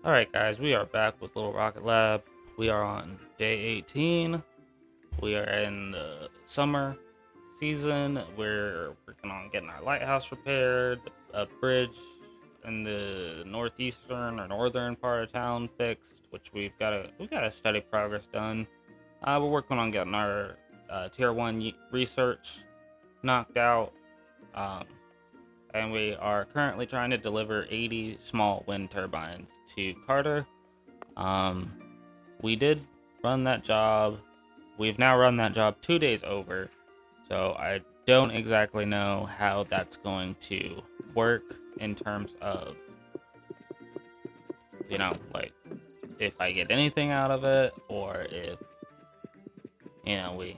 Alright guys, we are back with Little Rocket Lab. We are on day 18. We are in the summer season. We're working on getting our lighthouse repaired, a bridge in the northeastern or northern part of town fixed, which we got a steady progress done. We're working on getting our tier 1 research knocked out. Um, and we are currently trying to deliver 80 small wind turbines to Carter. Um, we did run that job. We've now run that job 2 days over, so I don't exactly know how that's going to work in terms of, like if I get anything out of it, or if, we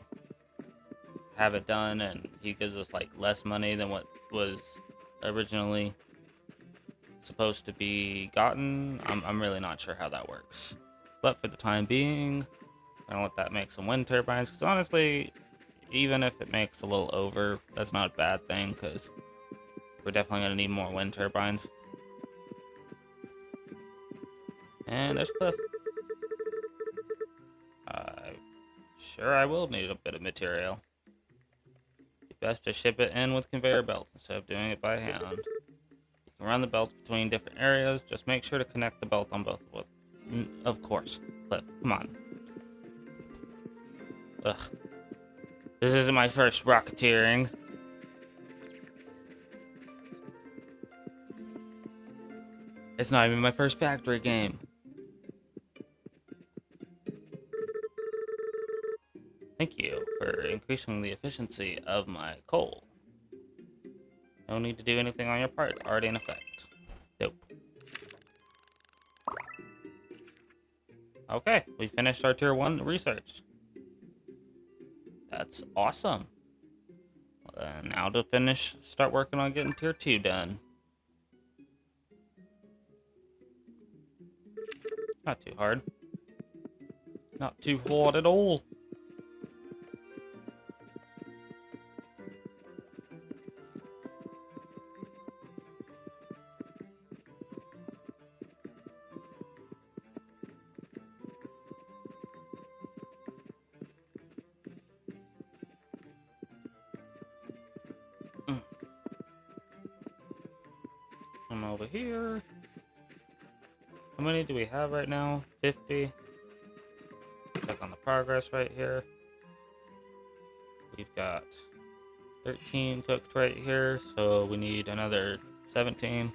have it done and he gives us like less money than what was originally supposed to be gotten. I'm really not sure how that works. But for the time being, I'm gonna let that make some wind turbines, because honestly, even if it makes a little over, that's not a bad thing, because we're definitely gonna need more wind turbines. And there's Cliff. Sure, I will need a bit of material. Best to ship it in with conveyor belts instead of doing it by hand. You can run the belts between different areas. Just make sure to connect the belt on both. Of course, Cliff. Come on. Ugh. This isn't my first rocketeering. It's not even my first factory game. Thank you for increasing the efficiency of my coal. No need to do anything on your part. It's already in effect. Nope. Okay, we finished our tier 1 research. That's awesome. Now to start working on getting tier 2 done. Not too hard. Not too hard at all. Come over here. How many do we have right now? 50. Check on the progress right here. We've got 13 cooked right here, so we need another 17.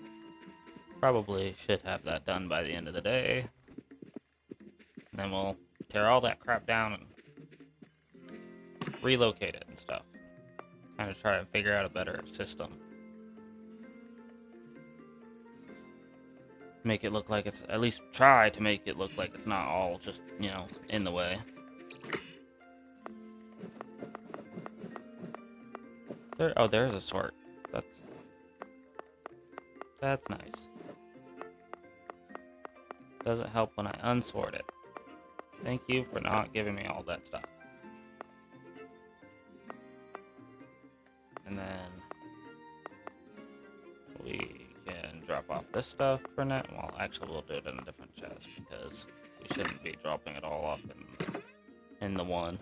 Probably should have that done by the end of the day. And then we'll tear all that crap down and relocate it and stuff. Kind of try and figure out a better system. Make it look like it's, at least try to make it look like it's not all just, in the way. There's a sort. That's nice. Doesn't help when I unsort it. Thank you for not giving me all that stuff. And then we can drop off this stuff for now. Well, actually, we'll do it in a different chest, because we shouldn't be dropping it all off in the one.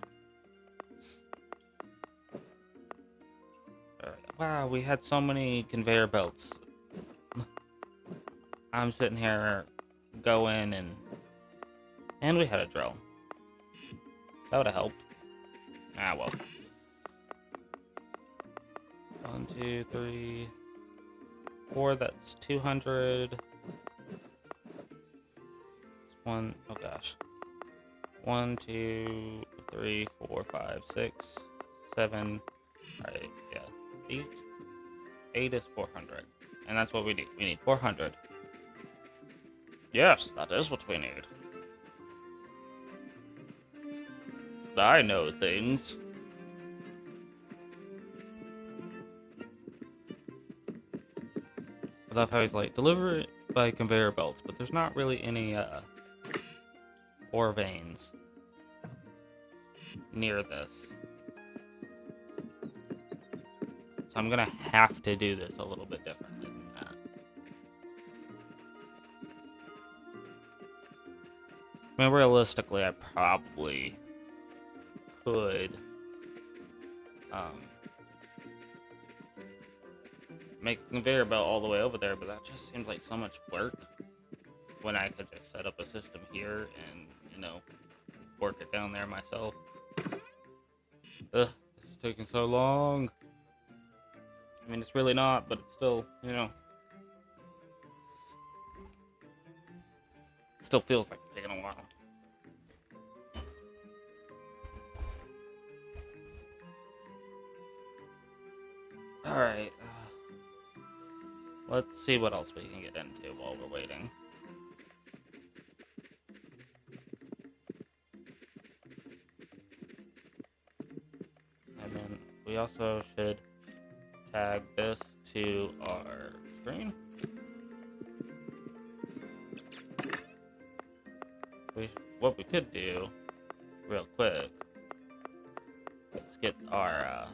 Alright. Wow, we had so many conveyor belts. I'm sitting here going and we had a drill. That would have helped. Ah, well. 1, 2, 3, 4. That's 200. One. Oh gosh. 1, 2, 3, 4, 5, 6, 7. Alright, yeah. 8. 8 is 400. And that's what we need. We need 400. Yes, that is what we need. I know things. I love how he's like, deliver it by conveyor belts, but there's not really any ore veins near this. So I'm gonna have to do this a little bit differently than that. I mean, realistically, I probably could um, make the conveyor belt all the way over there, but that just seems like so much work when I could just set up a system here and, you know, work it down there myself. Ugh, this is taking so long. I mean, it's really not, but it's still, you know, still feels like it's taking a while. Alright. Let's see what else we can get into while we're waiting. And then we also should tag this to our screen. What we could do real quick is get our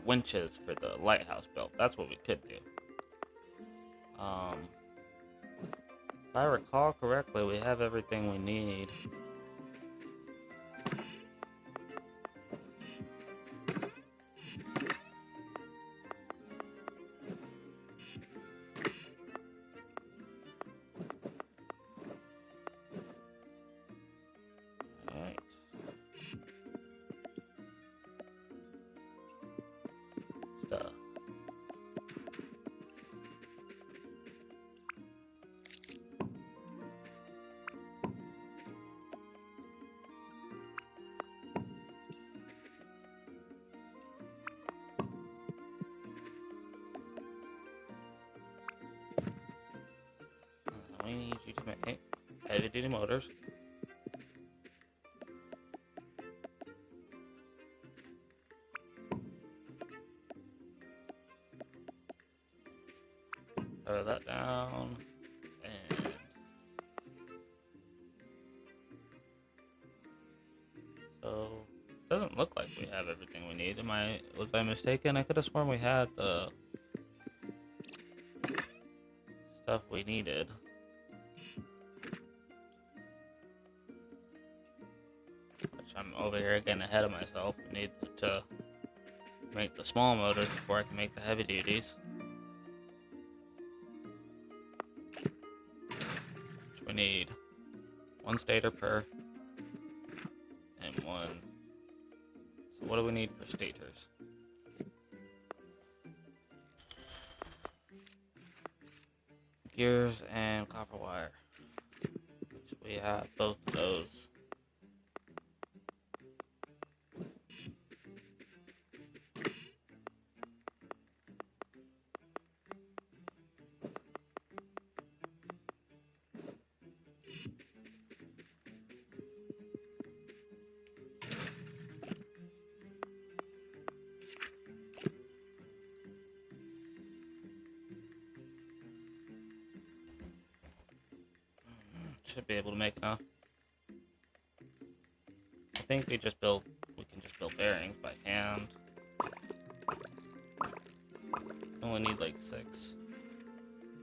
winches for the lighthouse built. That's what we could do. If I recall correctly, we have everything we need. Alright. Stuff. We need you to make heavy duty motors. Throw that down. And so it doesn't look like we have everything we need. Was I mistaken? I could have sworn we had the stuff we needed. Which I'm over here getting ahead of myself. We need to make the small motors before I can make the heavy duties. Which we need one stator per and one. So what do we need for stators? Gears and copper wire. Which we have both of those. Should be able to make enough. I think we can just build bearings by hand. We only need like 6.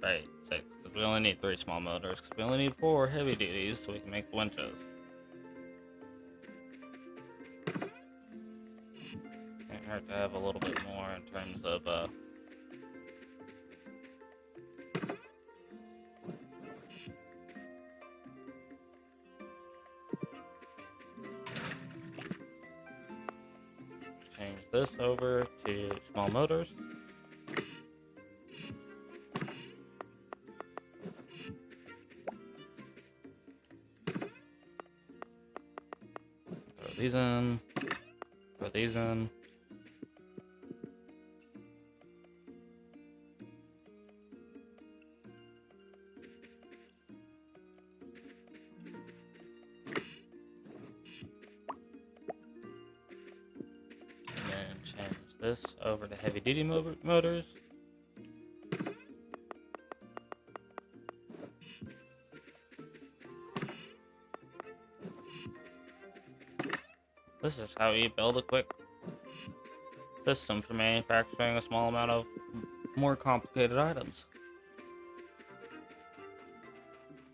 Right, 6. Because we only need 3 small motors. Because we only need 4 heavy duties so we can make the winches. Can't hurt to have a little bit more in terms of change this over to small motors. Throw these in. Throw these in. This over to heavy duty motors. This is how you build a quick system for manufacturing a small amount of more complicated items.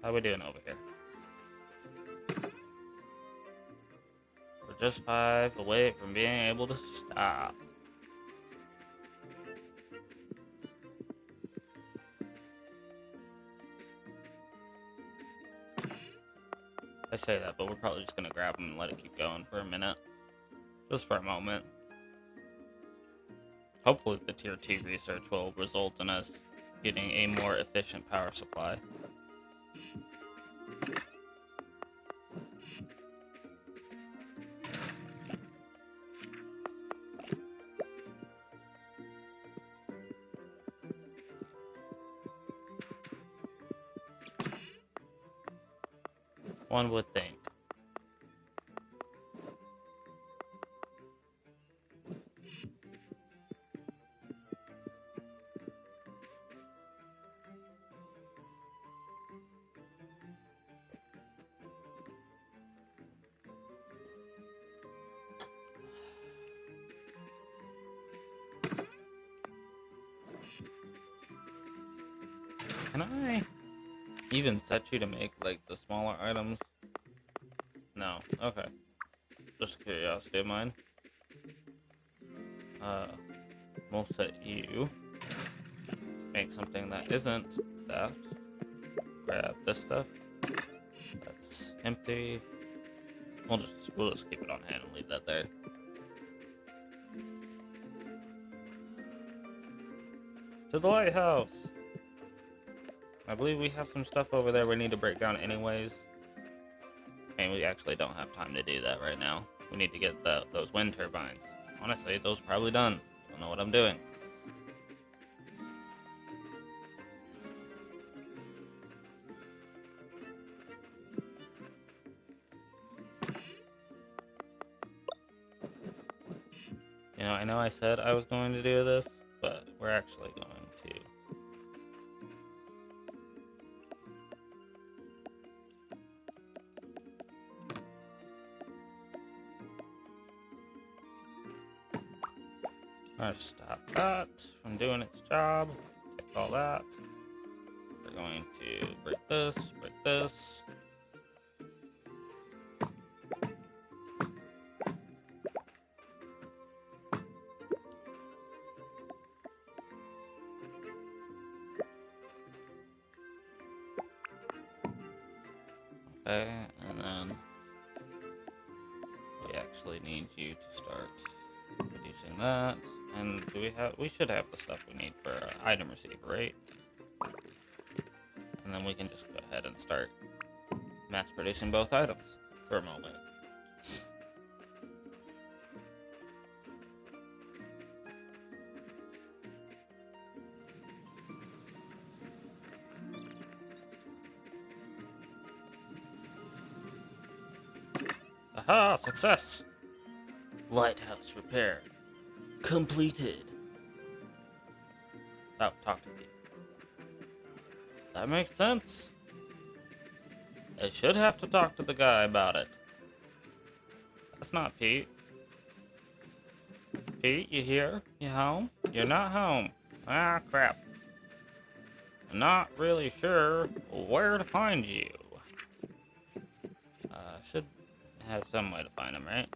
How we doing over here? We're just 5 away from being able to stop. I say that, but we're probably just gonna grab him and let it keep going for a minute. Just for a moment. Hopefully the tier 2 research will result in us getting a more efficient power supply. One would think. Can I even set you to make, like, the smaller items? No. Okay. Just curiosity of mine. We'll set you make something that isn't that. Grab this stuff. That's empty. We'll just keep it on hand and leave that there. To the lighthouse! I believe we have some stuff over there we need to break down anyways. And we actually don't have time to do that right now. We need to get those wind turbines. Honestly, those are probably done. Don't know what I'm doing. You know, I know I said I was going to do this, but we're actually going to. Let's stop that from doing its job. Take all that. We're going to break this, break this. Okay, and then we actually need you to start producing that. And we should have the stuff we need for item receiver, right? And then we can just go ahead and start mass producing both items for a moment. Aha! Success! Lighthouse repair completed. Oh, talk to me. That makes sense. I should have to talk to the guy about it. That's not Pete. Pete, you here? You home? You're not home. Ah, crap. I'm not really sure where to find you. Should have some way to find him, right?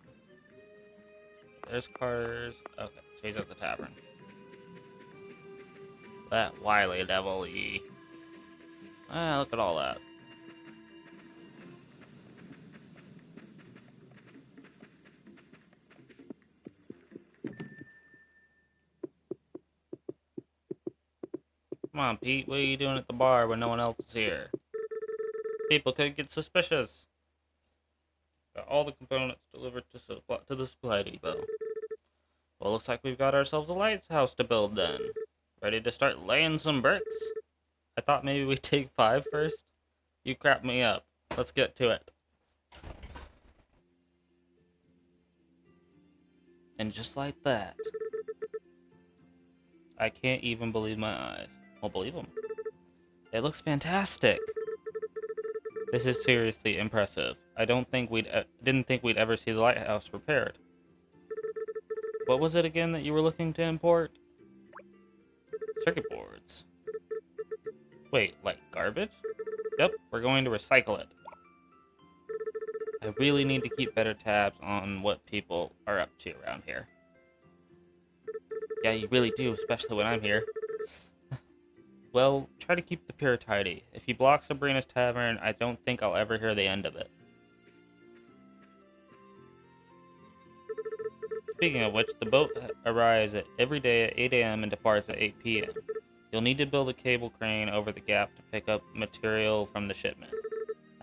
There's Carter's. Okay, so he's at the tavern. That wily devil, look at all that. Come on, Pete, what are you doing at the bar when no one else is here? People could get suspicious. Got all the components delivered to the supply depot. Well, looks like we've got ourselves a lighthouse to build then. Ready to start laying some bricks? I thought maybe we'd take 5 first. You crap me up. Let's get to it. And just like that, I can't even believe my eyes. I'll believe them. It looks fantastic. This is seriously impressive. I didn't think we'd ever see the lighthouse repaired. What was it again that you were looking to import? Circuit boards. Wait, like garbage? Yep, we're going to recycle it. I really need to keep better tabs on what people are up to around here. Yeah, you really do, especially when I'm here. Well, try to keep the pier tidy. If you block Sabrina's tavern, I don't think I'll ever hear the end of it. Speaking of which, the boat arrives every day at 8 a.m. and departs at 8 p.m. You'll need to build a cable crane over the gap to pick up material from the shipment.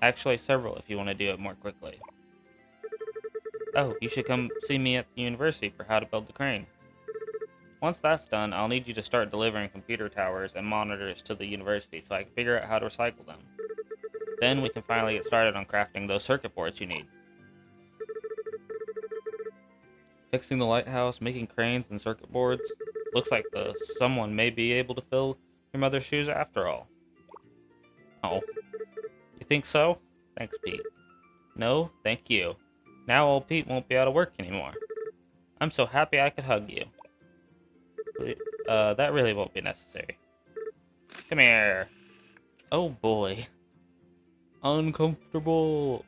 Actually, several if you want to do it more quickly. Oh, you should come see me at the university for how to build the crane. Once that's done, I'll need you to start delivering computer towers and monitors to the university so I can figure out how to recycle them. Then we can finally get started on crafting those circuit boards you need. Fixing the lighthouse, making cranes and circuit boards. Looks like someone may be able to fill your mother's shoes after all. Oh. You think so? Thanks, Pete. No, thank you. Now old Pete won't be out of work anymore. I'm so happy I could hug you. That really won't be necessary. Come here. Oh boy. Uncomfortable.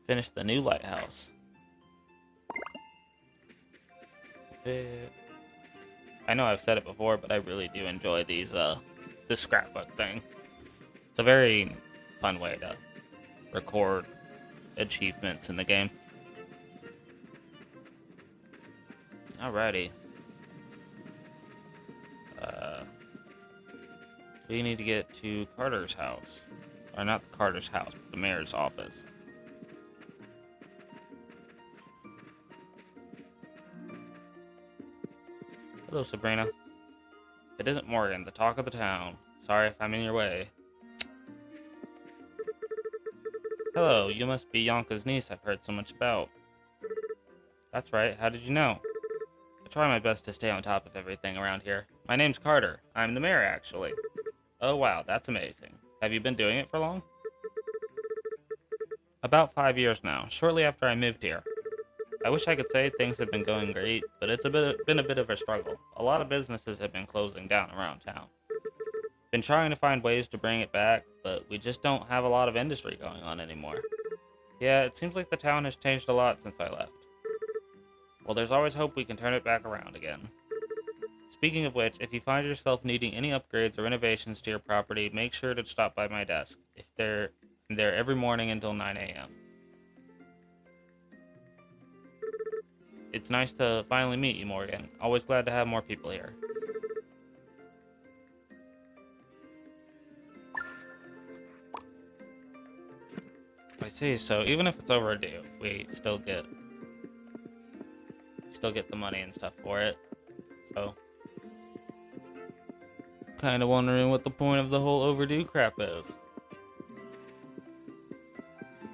Finish the new lighthouse. I know I've said it before, but I really do enjoy this scrapbook thing. It's a very fun way to record achievements in the game. Alrighty. We need to get to Carter's house. Or not the Carter's house, but the mayor's office. Hello, Sabrina. It isn't Morgan, the talk of the town. Sorry if I'm in your way. Hello, you must be Llonka's niece I've heard so much about. That's right, how did you know? I try my best to stay on top of everything around here. My name's Carter. I'm the mayor, actually. Oh wow, that's amazing. Have you been doing it for long? About 5 years now, shortly after I moved here. I wish I could say things have been going great, but it's been a bit of a struggle. A lot of businesses have been closing down around town. Been trying to find ways to bring it back, but we just don't have a lot of industry going on anymore. Yeah, it seems like the town has changed a lot since I left. Well, there's always hope we can turn it back around again. Speaking of which, if you find yourself needing any upgrades or renovations to your property, make sure to stop by my desk. If they're there every morning until 9 a.m. It's nice to finally meet you, Morgan. Always glad to have more people here. I see, so even if it's overdue, we still get the money and stuff for it. So kind of wondering what the point of the whole overdue crap is.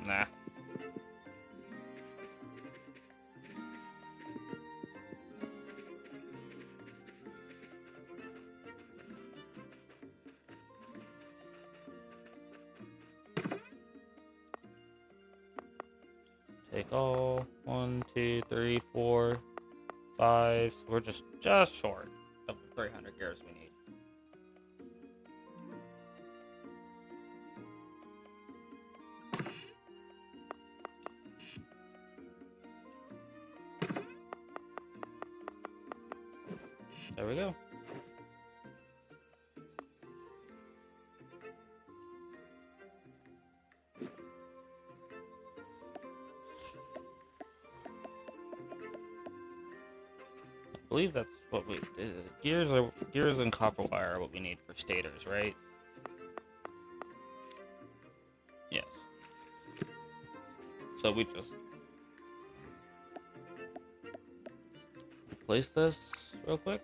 Nah. Take all. 1, 2, 3, 4, 5. So we're just short of the 300 gears we need. There we go. I believe that's what we gears and copper wire are what we need for stators, right? Yes. So we just replace this real quick.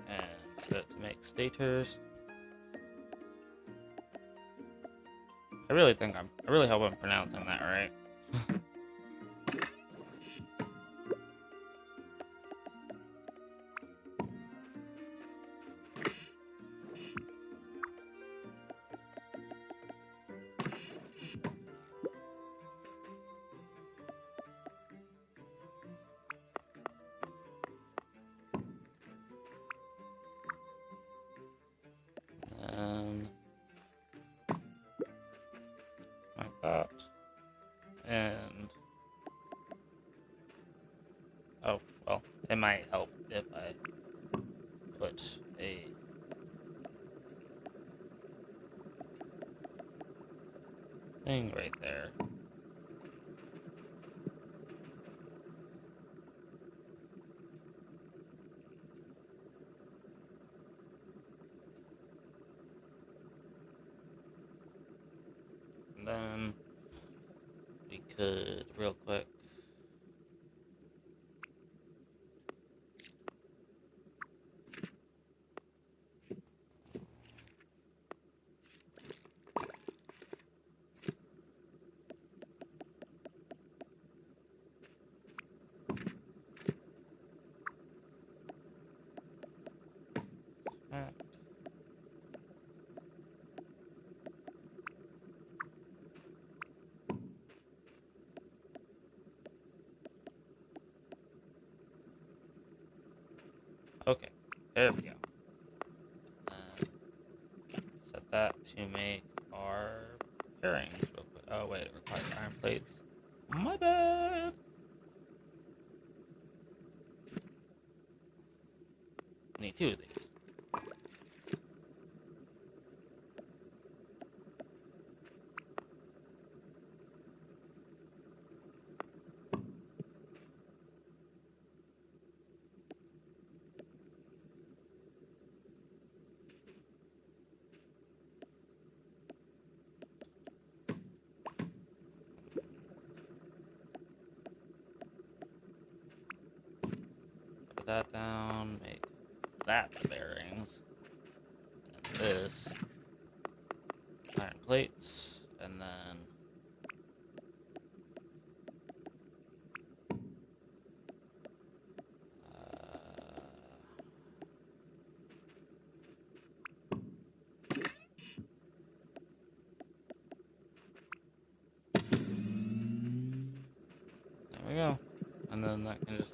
And set it to make stators. I really hope I'm pronouncing that right. It might help if I put a thing right there. And then we could real quick okay, there we go. Set that to make our pairings real quick. Oh wait, it requires iron plates. My bad. I need 2 of these. Put that down, make that the bearings. And this iron plates, and then there we go. And then that can just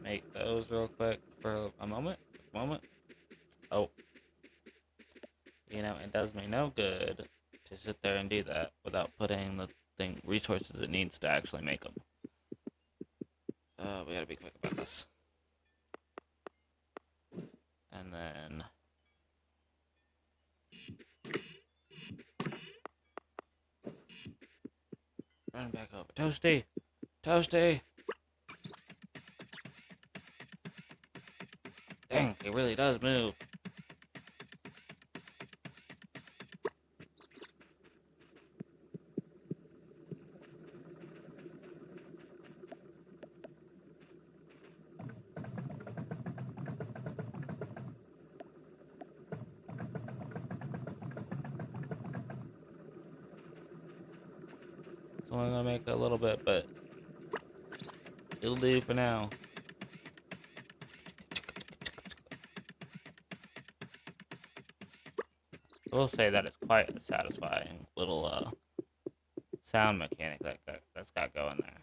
make those real quick for a moment. Oh, you know, it does me no good to sit there and do that without putting the resources it needs to actually make them. We gotta be quick about this. And then run back over. Toasty! Toasty! Dang, it really does move. It's only gonna make a little bit, but it'll do for now. I will say that it's quite a satisfying little sound mechanic that's got going there.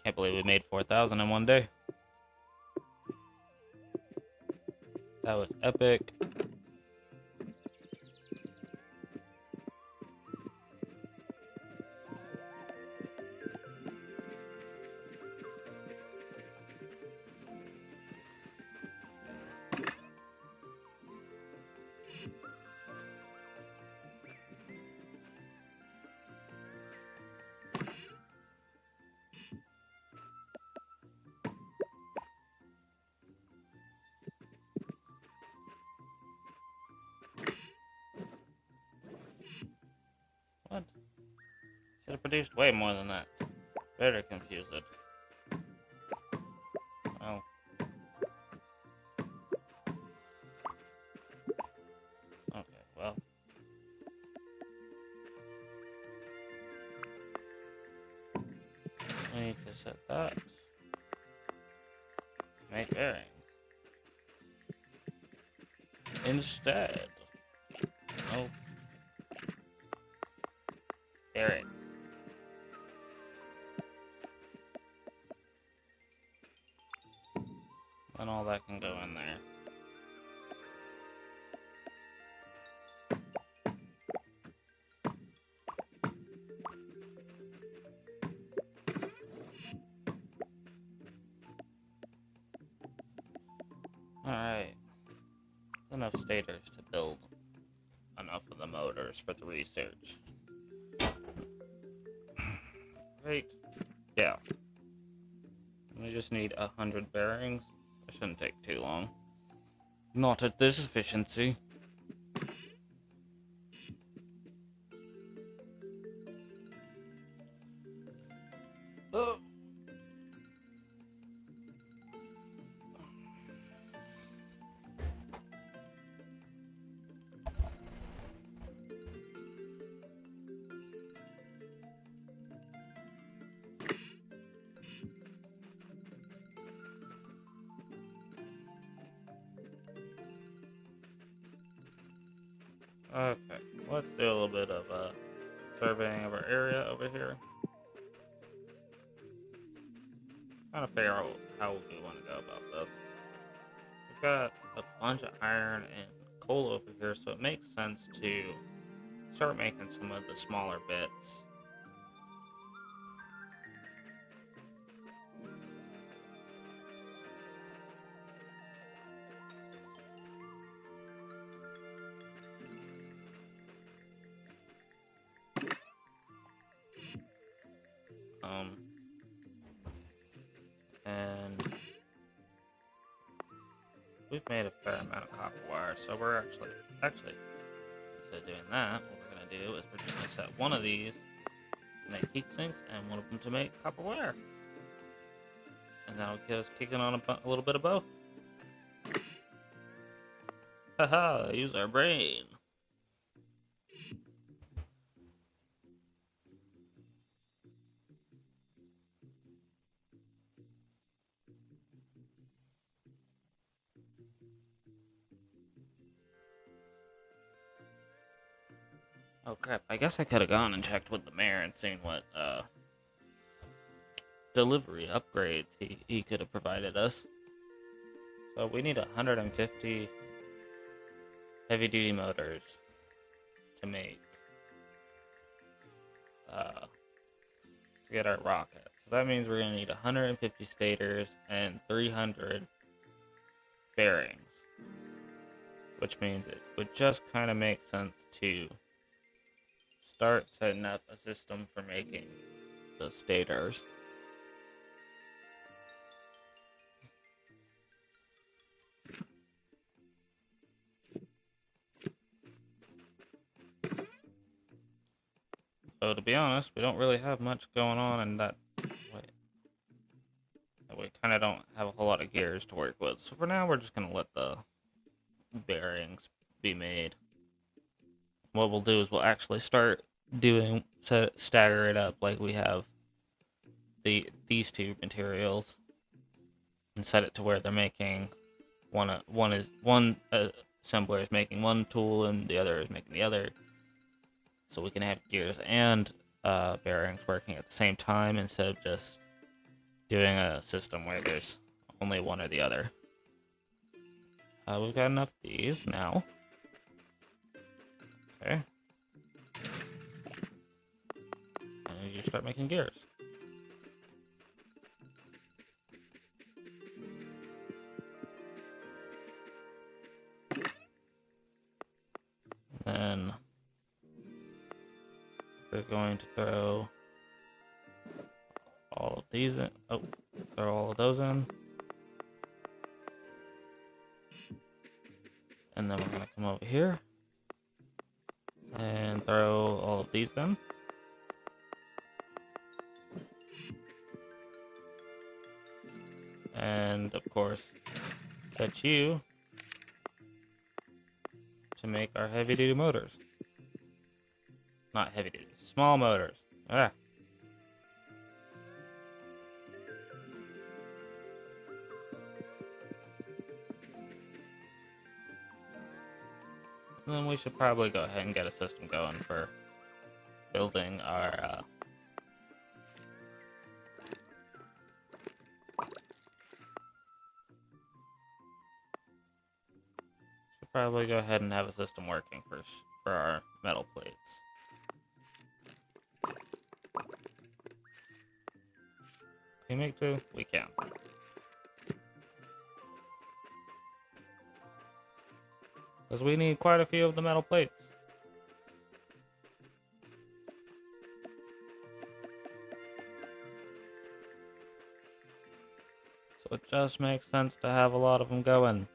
Can't believe we made 4,000 in one day. That was epic. What? Should have produced way more than that. Better confuse it. Well. Okay, well. We need to set that. Make bearings. Instead. Oh. There it. And all that can go in there. Alright. Enough stators to build enough of the motors for the research. Right. Yeah. We just need 100 bearings. It shouldn't take too long. Not at this efficiency. Oh. Okay, let's do a little bit of surveying of our area over here. Trying to figure out how we want to go about this. We've got a bunch of iron and coal over here, so it makes sense to start making some of the smaller bits. And we've made a fair amount of copper wire, so we're actually instead of doing that, what we're gonna do is we're just gonna set one of these to make heat sinks and one of them to make copper wire, and that'll get us kicking on a little bit of both. Haha! Use our brain. Oh crap, I guess I could have gone and checked with the mayor and seen what delivery upgrades he could have provided us. So we need 150 heavy duty motors to make to get our rocket. So that means we're gonna need 150 stators and 300 bearings. Which means it would just kind of make sense to start setting up a system for making the stators. So to be honest, we don't really have much going on in that way. We kind of don't have a whole lot of gears to work with. So for now, we're just going to let the bearings be made. What we'll do is we'll actually start stagger it up like we have these two materials, and set it to where they're making one assembler is making one tool and the other is making the other, so we can have gears and bearings working at the same time instead of just doing a system where there's only one or the other. We've got enough of these now. Okay. And you start making gears. Then we're going to throw all of these in. Oh, throw all of those in. And then we're going to come over here and throw all of these in. And of course, set you to make our heavy duty motors. Not heavy duty, small motors. Ah. And then we should probably go ahead and get a system going for building our probably go ahead and have a system working first for our metal plates. Can we make 2? We can. Because we need quite a few of the metal plates. So it just makes sense to have a lot of them going.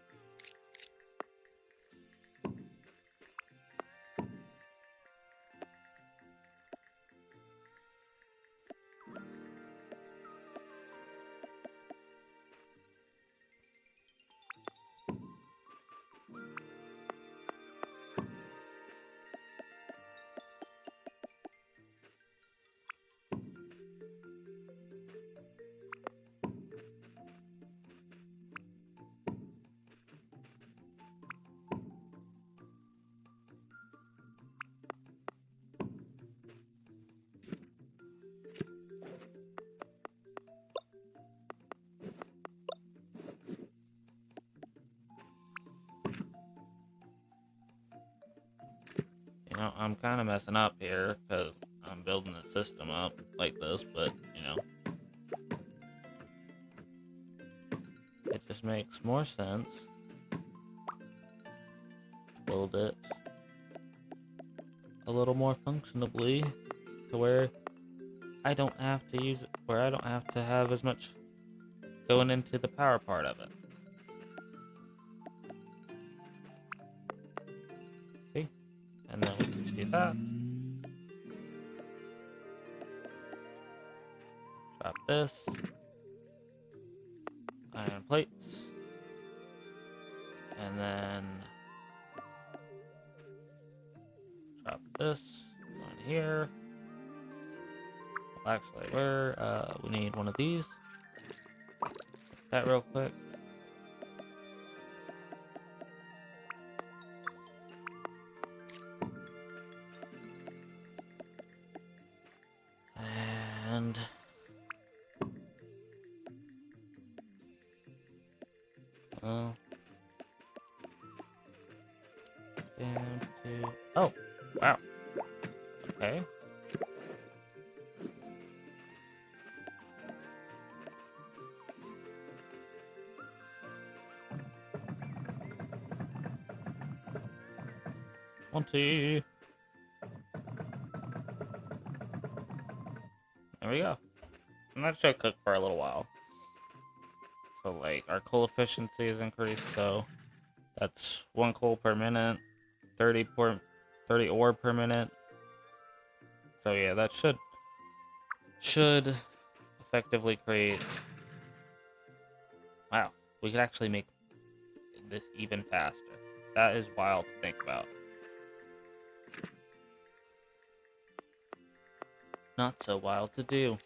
You know, I'm kind of messing up here because I'm building the system up like this, but, you know, it just makes more sense to build it a little more functionably to where I don't have to use it, where I don't have to have as much going into the power part of it. See? And then we can do that. Drop this. Iron plates. And then drop this on here. Well, actually, we need one of these. Make that real quick. And down to, oh, wow. Okay. One, two. There we go. And that should cook for a little while. So, like, our coal efficiency is increased, so that's 1 coal per minute, 30 ore per minute. So yeah, that should effectively create. Wow, we could actually make this even faster. That is wild to think about. Not so wild to do.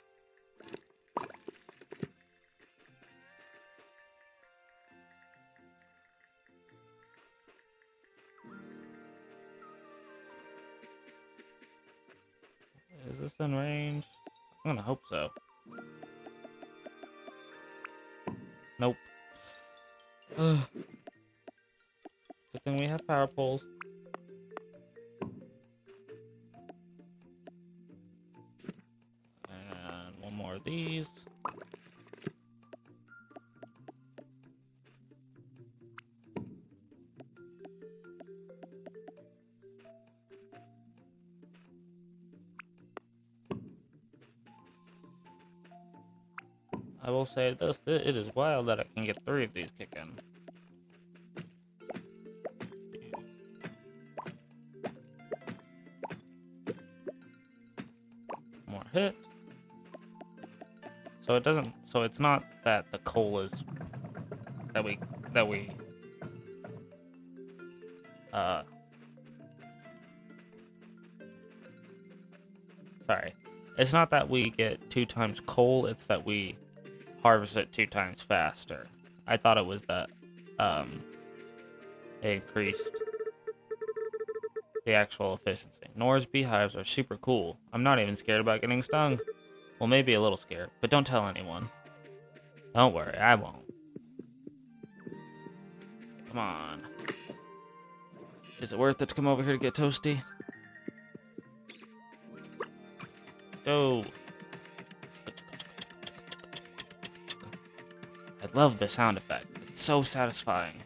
Is this in range? I'm gonna hope so. Nope. Good thing we have power poles. And one more of these. I will say this, it is wild that I can get 3 of these kicking. More hit. So it doesn't, so it's not that the coal is, sorry. It's not that we get 2 times coal, it's that we harvest it 2 times faster. I thought it was that it increased the actual efficiency. Nora's beehives are super cool. I'm not even scared about getting stung. Well, maybe a little scared, but don't tell anyone. Don't worry, I won't. Come on. Is it worth it to come over here to get toasty? Go. I love the sound effect. It's so satisfying.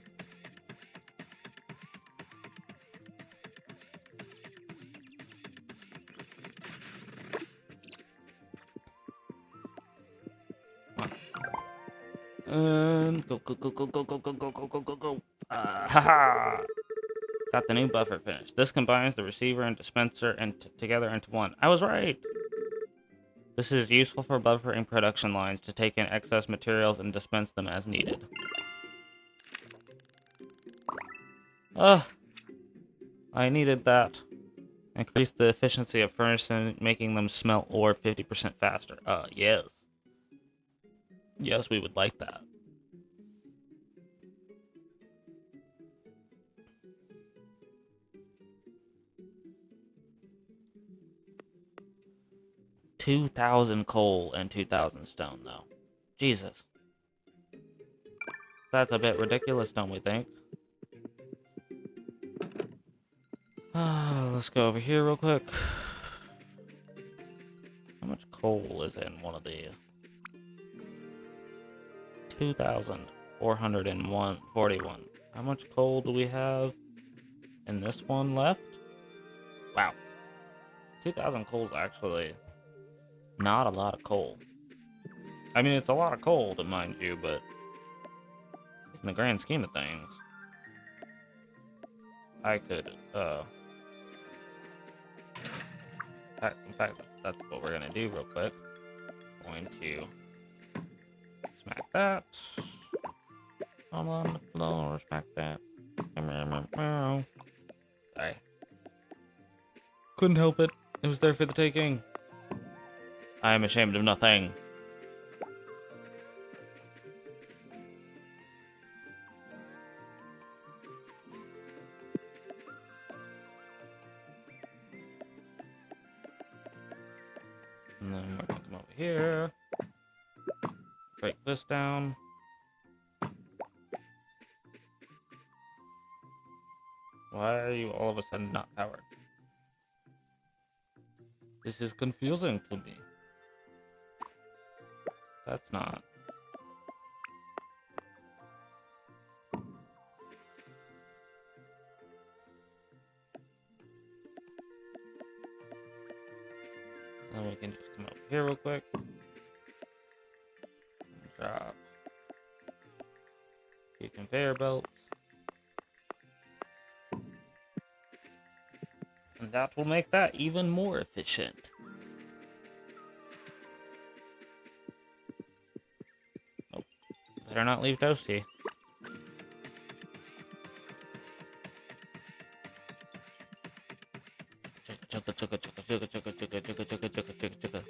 Go, go, go, go, go, go, go, go, go, go, go, go. Haha. Got the new buffer finished. This combines the receiver and dispenser together into one. I was right. This is useful for buffering production lines to take in excess materials and dispense them as needed. Ugh. I needed that. Increase the efficiency of furnaces, making them smelt ore 50% faster. Yes. Yes, we would like that. $2,000 coal and 2,000 stone, though. Jesus. That's a bit ridiculous, don't we think? Let's go over here real quick. How much coal is in one of these? 2,441. How much coal do we have in this one left? Wow. 2,000 coal is actually not a lot of coal. I mean, it's a lot of coal, to mind you, but in the grand scheme of things, I could, in fact, that's what we're gonna do real quick. Going to smack that. On the floor, smack that. Sorry. Couldn't help it. It was there for the taking. I am ashamed of nothing. And then we're gonna come over here. Break this down. Why are you all of a sudden not powered? This is confusing to me. That's not. Then we can just come over here real quick. Drop two conveyor belts. And that will make that even more efficient. Nope. Better not leave toasty. Chugga, chugga, chugga, chugga, chugga, chugga, chugga, chugga, chugga, chugga, chugga.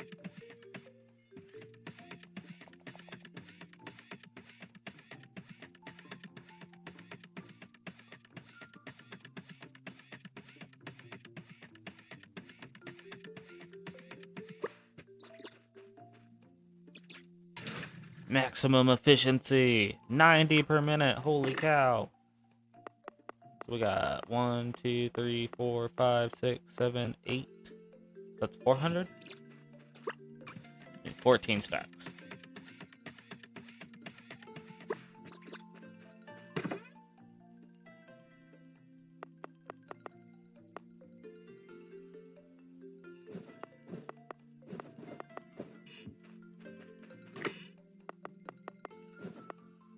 Maximum efficiency, 90 per minute. Holy cow. So we got 1, 2, 3, 4, 5, 6, 7, 8. That's 400. 14 stacks.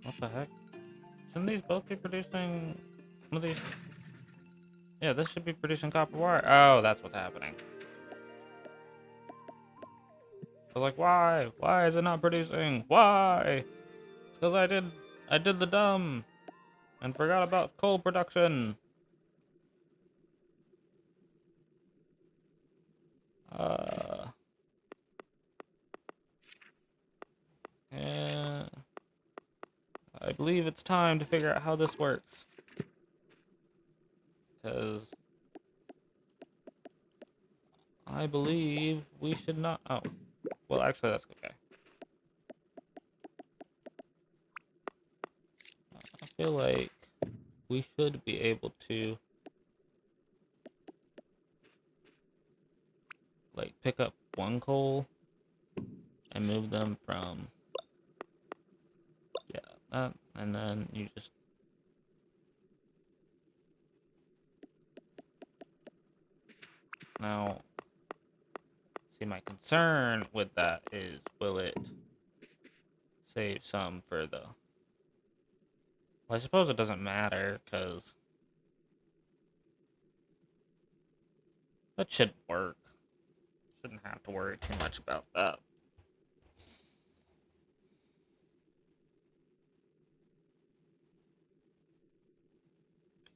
What the heck? Shouldn't these both be producing one of these? Yeah, this should be producing copper wire. Oh, that's what's happening. I was like, why? Why is it not producing? Why? It's because I did the dumb and forgot about coal production. Yeah. I believe it's time to figure out how this works. Because I believe we should not. Oh, well, actually, that's okay. I feel like we should be able to pick up one coal and move them from, yeah, that, and then you just, now, see, my concern with that is, will it save some for the, well, I suppose it doesn't matter, because that should work. Shouldn't have to worry too much about that.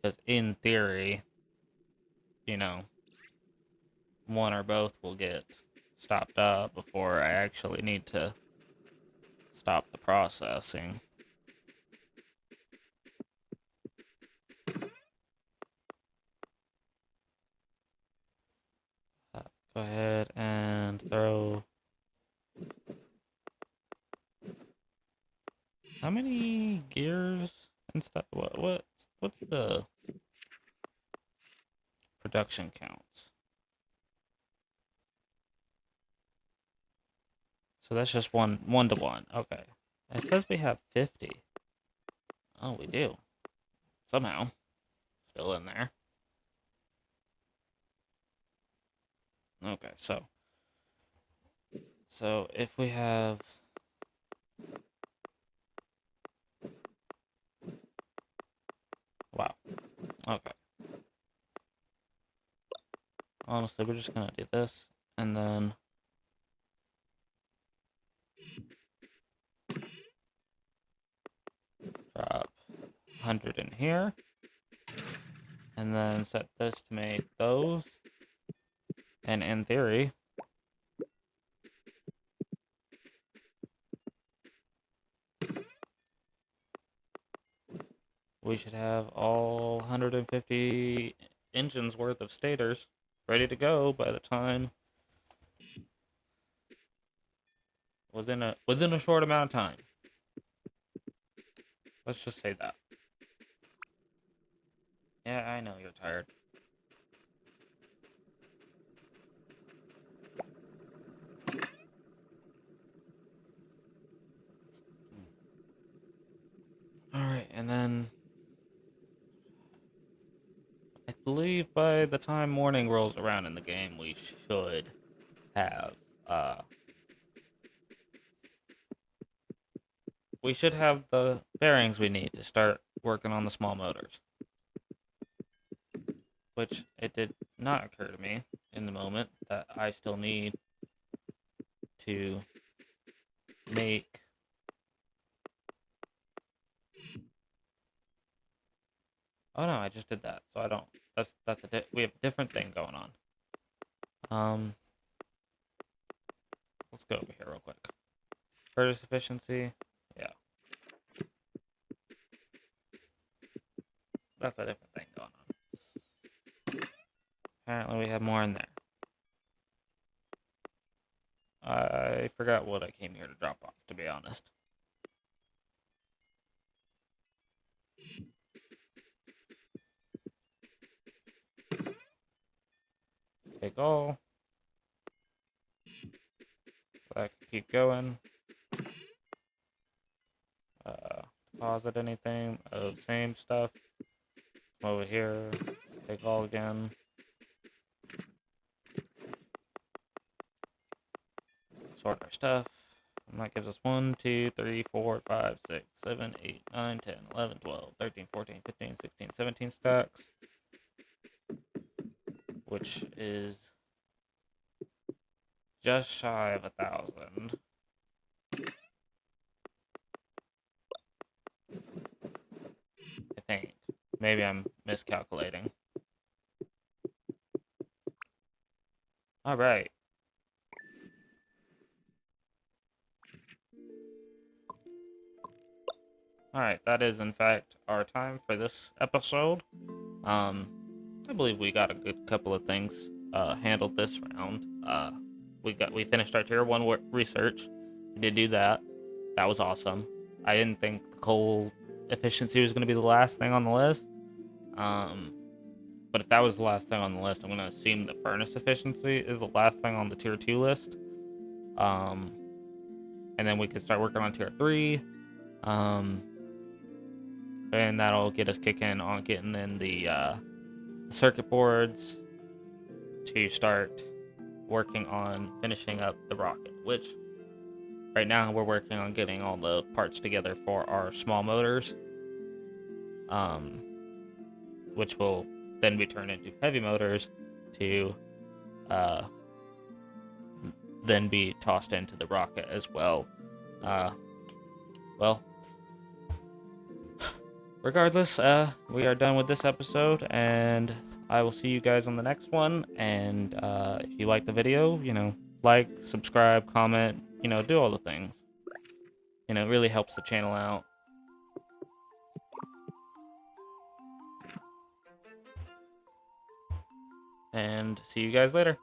Because in theory, you know, one or both will get stopped up before I actually need to stop the processing. Go ahead and throw. How many gears and stuff? What's the production counts? So that's just one to one. Okay. It says we have 50. Oh, we do. Somehow. Still in there. Okay, so if we have, wow. Okay. Honestly, we're just gonna do this and then drop 100 in here and then set this to make those. And in theory, we should have all 150 engines worth of stators ready to go by the time, within a short amount of time. Let's just say that. Yeah, I know you're tired. Alright, and then I believe by the time morning rolls around in the game, we should have, the bearings we need to start working on the small motors. Which it did not occur to me in the moment that I still need to make. Oh no, I just did that, so I don't. We have a different thing going on. Let's go over here real quick. Furnace efficiency, yeah, that's a different thing going on. Apparently, we have more in there. I forgot what I came here to drop off, to be honest. Take all. So I can keep going. Deposit anything. Same stuff. Come over here. Take all again. Sort our stuff. And that gives us 1, 2, 3, 4, 5, 6, 7, 8, 9, 10, 11, 12, 13, 14, 15, 16, 17 stacks. Which is just shy of 1,000. I think. Maybe I'm miscalculating. Alright. Alright, that is in fact our time for this episode. I believe we got a good couple of things handled this round. We finished our tier 1 research. We did do that. That was awesome. I didn't think the coal efficiency was going to be the last thing on the list. But but if that was the last thing on the list, I'm going to assume the furnace efficiency is the last thing on the tier 2 list. And then we can start working on tier 3. And that'll get us kicking on getting in the circuit boards to start working on finishing up the rocket, which right now we're working on getting all the parts together for our small motors, which will then be turned into heavy motors to then be tossed into the rocket as well. Well, regardless, we are done with this episode, and I will see you guys on the next one. And if you like the video, like, subscribe, comment, do all the things. It really helps the channel out. And see you guys later.